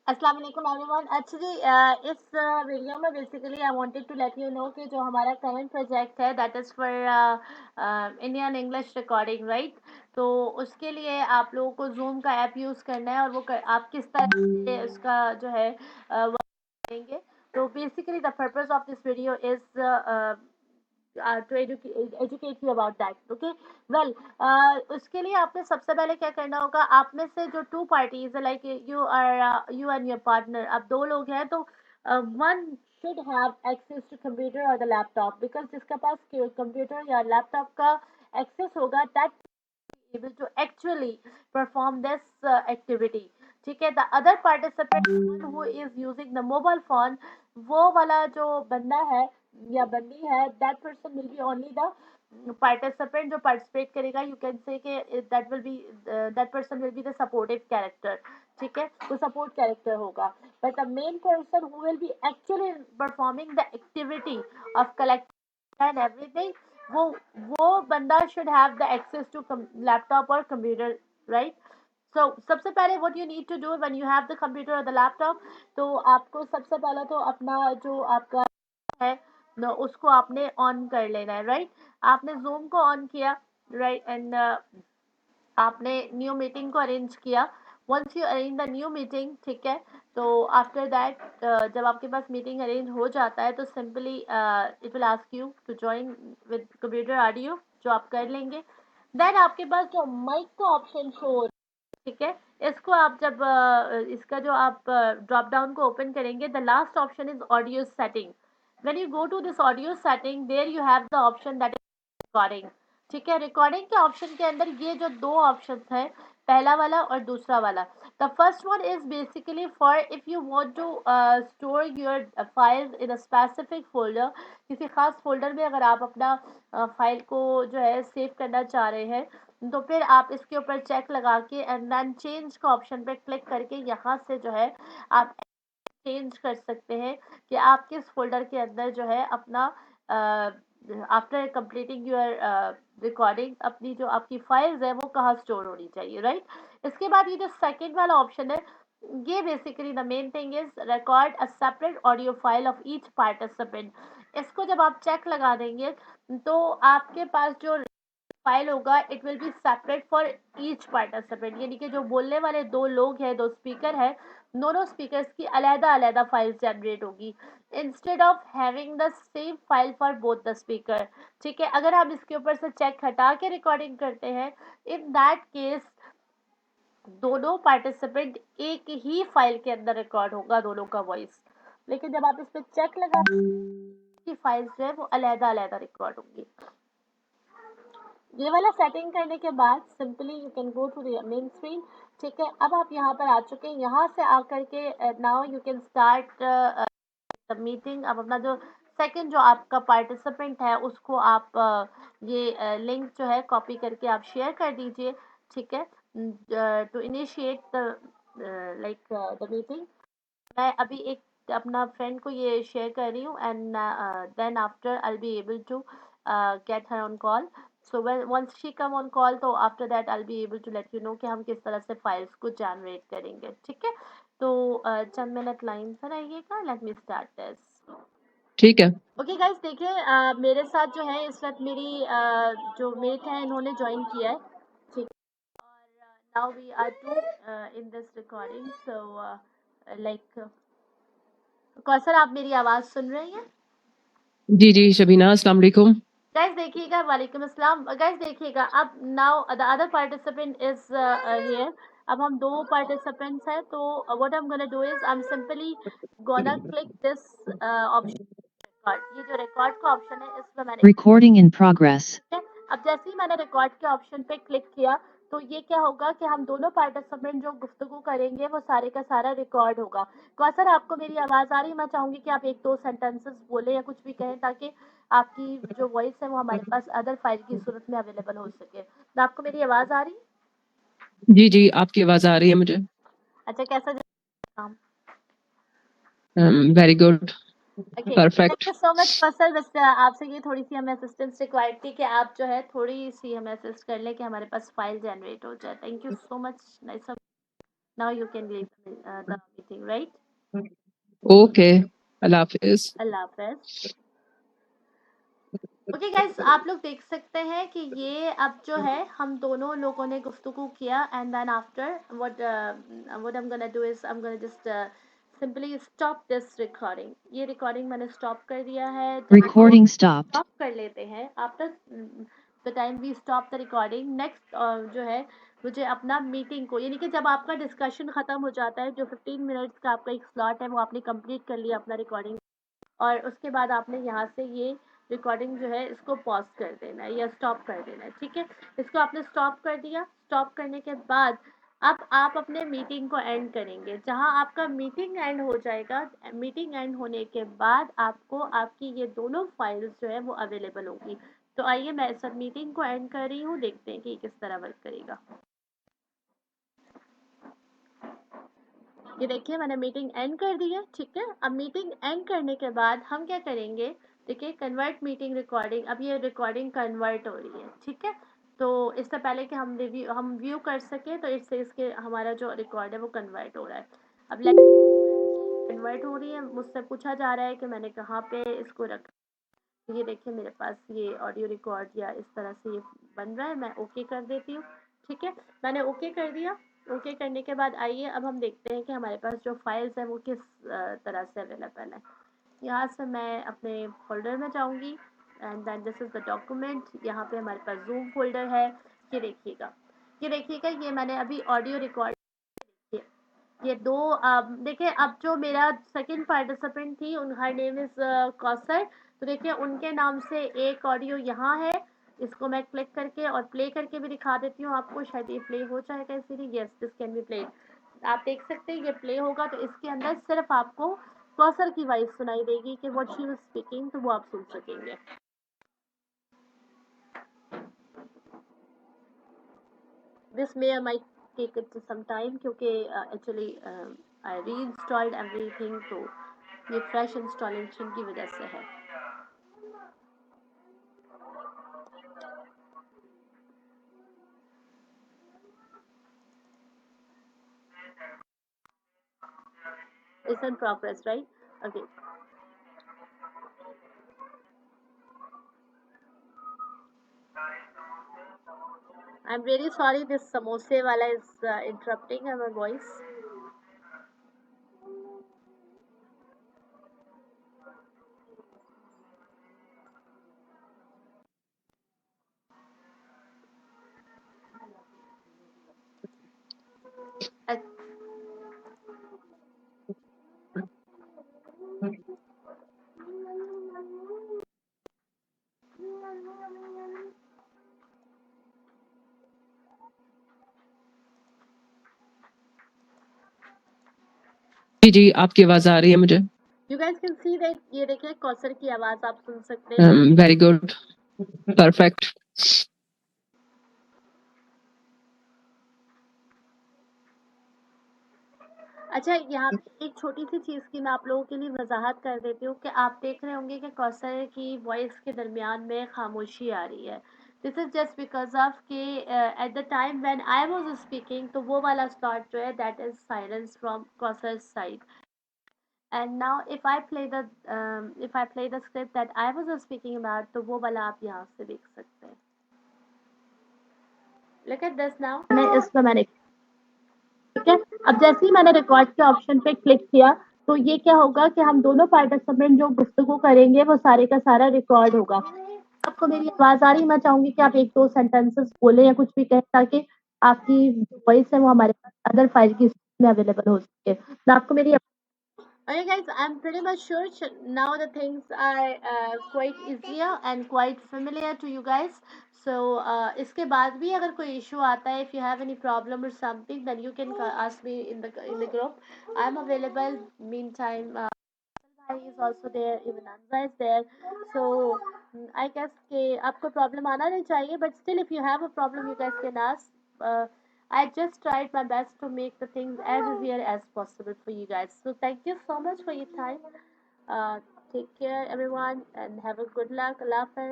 अस्सलाम वालेकुम everyone. Actually इस वीडियो में basically I wanted to let you know कि जो हमारा करंट प्रोजेक्ट है that is for Indian English recording, right. तो उसके लिए आप लोगों को जूम का ऐप यूज़ करना है और आप किस तरह से उसका जो है वर्क करेंगे। तो basically the purpose of this video is to educate you about that, okay। well, उसके लिए आपने सबसे पहले क्या करना होगा, आप में से जो टू पार्टीज है, like you and your partner, आप दो लोग हैं, तो one should have access to computer और द लैपटॉप, बिकॉज जिसके पास कंप्यूटर या लैपटॉप का एक्सेस होगा that able to actually perform this activity। ठीक है। The other participant who is using the mobile phone, वो वाला जो बंदा है या बंदी है, that person will be only the participant जो पार्टिसिपेट करेगा। You can say that person will be the supportive character. ठीक है, वो सपोर्ट कैरेक्टर होगा। But the main person who will be actually performing the activity of collect and everything, वो वो बंदा should have the access to laptop और computer, right. So सबसे पहले what you need to do when you have the computer और the laptop, तो आपको सबसे पहले तो अपना जो आपका है न, उसको आपने ऑन कर लेना है, राइट। आपने जूम को ऑन किया, राइट, एंड आपने न्यू मीटिंग को अरेंज किया। Once you arrange the new meeting, ठीक है, तो आफ्टर दैट जब आपके पास मीटिंग अरेंज हो जाता है तो simply it will ask you to join with computer audio, जो आप कर लेंगे। देन आपके पास जो माइक का ऑप्शन शो हो, ठीक है, इसको आप जब इसका जो आप ड्रॉप डाउन को ओपन करेंगे, the last option is audio setting. When you go to this audio setting, there you have the option that recording. ठीक है, रिकॉर्डिंग के ऑप्शन के अंदर ये जो दो ऑप्शन है, पहला वाला और दूसरा वाला, the first one is basically for if you want to store your files in a specific folder. किसी खास फोल्डर में अगर आप अपना फाइल को जो है सेव करना चाह रहे हैं, तो फिर आप इसके ऊपर चेक लगा के एंड देन चेंज का ऑप्शन पे क्लिक करके यहाँ से जो है आप चेंज कर सकते हैं कि आप किस फोल्डर के अंदर जो है अपना आफ्टर कंप्लीटिंग योर रिकॉर्डिंग अपनी जो आपकी फाइल्स है वो कहाँ स्टोर होनी चाहिए, राइट। इसके बाद ये जो सेकंड वाला ऑप्शन है, ये basically the main thing is record a separate audio file of each participant. इसको जब आप चेक लगा देंगे तो आपके पास जो फाइल होगा it will be separate for each participant, यानी कि जो बोलने वाले दो लोग हैं, दो स्पीकर है, दोनों स्पीकर्स की अलग अलग फाइल्स जनरेट होगी instead of having the same file for both the speaker. ठीक है, अगर हम इसके ऊपर से चेक हटा के रिकॉर्डिंग करते हैं, इन दैट केस दोनों पार्टिसिपेंट एक ही फाइल के अंदर रिकॉर्ड होगा दोनों का वॉइस। लेकिन जब आप इस पर चेक लगा की फाइल्स जो है वो अलग अलग रिकॉर्ड होंगी। ये वाला सेटिंग करने के बाद simply you can go to the main screen. ठीक है, अब आप यहाँ पर आ चुके हैं, यहाँ से आकर के now you can start the meeting. अब अपना जो सेकंड जो आपका पार्टिसिपेंट है उसको आप ये लिंक जो है कॉपी करके आप शेयर कर दीजिए। ठीक है, to initiate the like the meeting. मैं अभी एक अपना फ्रेंड को ये शेयर कर रही हूँ and then after I be able to get her on call. So when once she come on call, तो after that I be able to let you know कि हम किस तरह से फाइल्स को जनरेट करेंगे। ठीक है, तो चंद मिनट लाइन पर रहिएगा, लेट मी स्टार्ट दिस। ठीक है। ओके गाइस, देखिए मेरे साथ जो है इस वक्त मेरी जो मेट है इन्होंने ज्वाइन किया है। ठीक, और नाउ वी आर टू इन this recording. So like Kausar, आप मेरी आवाज सुन रही हैं? जी जी शबीना, अस्सलाम वालेकुम। गाइस देखिएगा, वालेकुम अस्सलाम। गाइस देखिएगा, अब now the other participant is here. अब हम दो पार्टिसिपेंट्स हैं, तो what I am gonna do is I M simply gonna click this option record. ये जो रिकॉर्ड का ऑप्शन है इसमें मैंने Recording in progress. अब जैसे ही मैंने रिकॉर्ड के ऑप्शन पे क्लिक किया, तो ये क्या होगा कि हम दोनों पार्टिसिपेंट जो गुफ्तगू करेंगे वो सारे का सारा रिकॉर्ड होगा। कौसर, आपको मेरी आवाज़ आ रही है? मैं चाहूंगी कि आप एक दो सेंटेंसेस बोले या कुछ भी कहें ताकि आपकी जो वॉइस है वो हमारे पास अदर फाइल की सूरत में अवेलेबल हो सके। तो आपको मेरी आवाज़ आ रही? जी जी, आपकी आवाज आ रही है मुझे। अच्छा, कैसा काम? Very good, okay, perfect. Thank you so much Kausar. बस आपसे ये थोड़ी सी हमें असिस्टेंस रिक्वायर्ड थी कि आप जो है थोड़ी सी हमें असिस्ट कर ले कि हमारे पास फाइल जनरेट हो जाए। Thank you so much. Nice. Now you can leave the meeting. meeting, right? Okay, अल्लाह हाफ़िज़। अल्लाह हाफ़िज़। ओके गाइस, आप लोग देख सकते हैं कि ये अब जो है हम दोनों लोगों ने गुफ्तगू किया, and then after what I am gonna do is I am gonna just simply stop this recording. ये रिकॉर्डिंग मैंने स्टॉप कर दिया है। Recording stopped. स्टॉप कर लेते हैं after the time we stop the recording. Next जो है मुझे अपना मीटिंग को, यानी कि जब आपका डिस्कशन ख़त्म हो जाता है, जो 15 मिनट्स का आपका एक स्लॉट है वो आपने कंप्लीट कर लिया अपना रिकॉर्डिंग, और उसके बाद आपने यहाँ से ये रिकॉर्डिंग जो है इसको पॉज कर देना है या स्टॉप कर देना है। ठीक है, इसको आपने स्टॉप कर दिया। स्टॉप करने के बाद अब आप अपने मीटिंग को एंड करेंगे। जहाँ आपका मीटिंग एंड हो जाएगा, मीटिंग एंड होने के बाद आपको आपकी ये दोनों फाइल्स जो है वो अवेलेबल होंगी। तो आइए मैं सब मीटिंग को एंड कर रही हूँ, देखते हैं कि किस तरह वर्क करेगा। ये देखिए मैंने मीटिंग एंड कर दी है। ठीक है, अब मीटिंग एंड करने के बाद हम क्या करेंगे, देखिए कन्वर्ट मीटिंग रिकॉर्डिंग, अब ये रिकॉर्डिंग कन्वर्ट हो रही है। ठीक है, तो इससे पहले कि हम व्यू कर सके, तो इसके हमारा जो रिकॉर्ड है वो कन्वर्ट हो रहा है। अब कन्वर्ट हो रही है, मुझसे पूछा जा रहा है कि मैंने कहाँ पे इसको रखा। ये देखिए मेरे पास ये ऑडियो रिकॉर्ड या इस तरह से ये बन रहा है। मैं ओके कर देती हूँ। ठीक है, मैंने ओके कर दिया। ओके करने के बाद आइए अब हम देखते हैं कि हमारे पास जो फाइल्स है वो किस तरह से अवेलेबल है। यहाँ से मैं अपने फोल्डर में जाऊँगी, and then this is the document. यहाँ पे हमारे पास जूम फोल्डर है। ये देखिएगा ये मैंने अभी ऑडियो रिकॉर्ड, ये दो देखिए अब जो मेरा सेकंड पार्टिसिपेंट थी हर नेम इज कौसर। तो देखिए उनके नाम से एक ऑडियो यहाँ है। इसको मैं क्लिक करके और प्ले करके भी दिखा देती हूँ आपको, शायद ये प्ले हो जाएगा इसीलिए। Yes, this can be played. आप देख सकते हैं ये प्ले होगा, तो इसके अंदर सिर्फ आपको कौसर की वॉइस सुनाई देगी कि व्हाट शी वाज स्पीकिंग, तो वो आप सुन सकेंगे। This may might take it some time क्योंकि actually I reinstalled everything, तो ये fresh installation की वजह से है। It's in progress, right? Okay. I'm really sorry this samosa wala is interrupting my voice. Uh, जी, जी, आपकी आवाज़ आ रही है मुझे। You guys can see that ये देखिए कौसर की आवाज़ आप सुन सकते हैं। Very good, perfect. अच्छा, यहाँ पे एक छोटी सी चीज़ की मैं आप लोगों के लिए वजाहत कर देती हूँ कि आप देख रहे होंगे कि कौसर की वॉइस के दरमियान में खामोशी आ रही है। This is just because of कि at the time when I was speaking, तो वो वाला स्लॉट जो है that is silence from Kausar side. And now if I play the script that I was speaking about, तो वो वाला आप यहाँ से देख सकते हैं। Look at this now. मैंने ठीक है, अब जैसे ही मैंने रिकॉर्ड के ऑप्शन पे क्लिक किया, तो ये क्या होगा कि हम दोनों पार्टिसिपेंट जो गुफ्तगू करेंगे वो सारे का सारा रिकॉर्ड होगा। आपको मेरी आवाज़ आ रही है? मैं चाहूँगी कि आप 1-2 सेंटेंसेस बोलें या कुछ भी कहें, ताकि आपकी जो वॉइस है वो हमारे पास अदर फाइल की में अवेलेबल हो सके। मैं आपको मेरी Okay guys, I'm pretty much sure now the things are quite easier and quite familiar to you guys. So इसके बाद भी अगर कोई issue आता है, if you have any problem or something, then you can ask me in the group. I'm available. Meantime, Bhai is also there, even Anza is there. So I guess कि आपको problem आना नहीं चाहिए, but still if you have a problem, you guys can ask. Uh, I just tried my best to make the things as easier as possible for you guys. So thank you so much for your time. Uh, take care, everyone, and have a good luck. Allah Hafiz.